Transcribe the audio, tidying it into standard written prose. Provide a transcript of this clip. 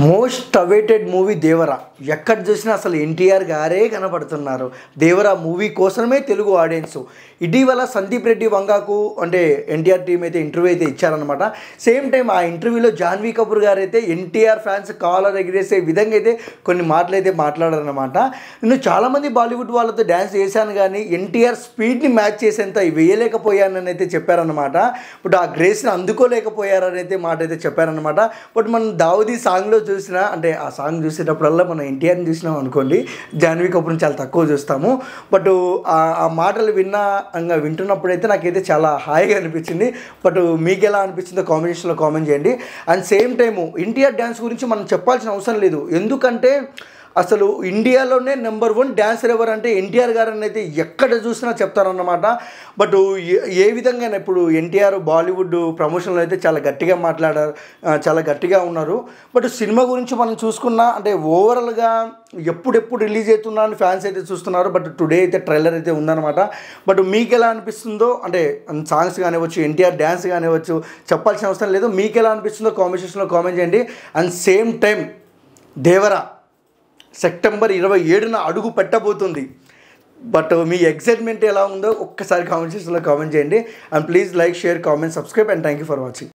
Most awaited movie Devara. ఎక్కడ చూసినా అసలు ఎన్టీఆర్ గారే కనపడుతున్నారు. దేవరా మూవీ కోసమే తెలుగు ఆడియన్స్. ఇటీవల సందీప్ రెడ్డి వంగాకు అంటే ఎన్టీఆర్ టీం అయితే ఇంటర్వ్యూ అయితే ఇచ్చారనమాట. సేమ్ టైం ఆ ఇంటర్వ్యూలో జాన్వీ కపూర్ గారు అయితే ఎన్టీఆర్ ఫ్యాన్స్ కాలర్ ఎగిరేసే విధంగా అయితే కొన్ని మాటలు అయితే మాట్లాడారనమాట. నేను చాలామంది బాలీవుడ్ వాళ్ళతో డ్యాన్స్ చేశాను కానీ ఎన్టీఆర్ స్పీడ్ని మ్యాచ్ చేసేంత వేయలేకపోయానని అయితే చెప్పారనమాట. బట్ ఆ గ్రేస్ని అందుకోలేకపోయారని అయితే మాట అయితే చెప్పారనమాట. బట్ మనం దావుదీ సాంగ్లో చూసినా అంటే ఆ సాంగ్ చూసేటప్పుడల్లా మనం ఎన్టీఆర్ని చూసినాం అనుకోండి, జాన్వీ కపూర్ని చాలా తక్కువ చూస్తాము. బట్ ఆ మాటలు వింటున్నప్పుడైతే నాకైతే చాలా హాయిగా అనిపించింది. బట్ మీకు ఎలా అనిపించిందో కాంబినేషన్లో కామెంట్ చేయండి. And same time NTR dance గురించి మనం చెప్పాల్సిన అవసరం లేదు. ఎందుకంటే అసలు ఇండియాలోనే నెంబర్ 1 డ్యాన్సర్ ఎవరంటే ఎన్టీఆర్ గారని అయితే ఎక్కడ చూసినా చెప్తారన్నమాట. బట్ ఏ విధంగా ఇప్పుడు ఎన్టీఆర్ బాలీవుడ్ ప్రమోషన్లో అయితే చాలా గట్టిగా మాట్లాడారు, చాలా గట్టిగా ఉన్నారు. బట్ సినిమా గురించి మనం చూసుకున్నా అంటే ఓవరాల్గా ఎప్పుడెప్పుడు రిలీజ్ అవుతున్నా అని ఫ్యాన్స్ అయితే చూస్తున్నారు. బట్ టుడే అయితే ట్రైలర్ అయితే ఉందన్నమాట. బట్ మీకు ఎలా అనిపిస్తుందో అంటే సాంగ్స్ కానివ్వచ్చు, ఎన్టీఆర్ డ్యాన్స్ కానివ్వచ్చు, చెప్పాల్సిన అవసరం లేదు. మీకు ఎలా అనిపిస్తుందో కామెంట్ సెక్షన్లో కామెంట్ చేయండి. And same time Devara September 27న అడుగు పెట్టబోతుంది. బట్ మీ ఎక్సైట్మెంట్ ఎలా ఉందో ఒక్కసారి కామెంట్ సెక్షన్లో కామెంట్ చేయండి. And please like, share, comment, subscribe and thank you for watching.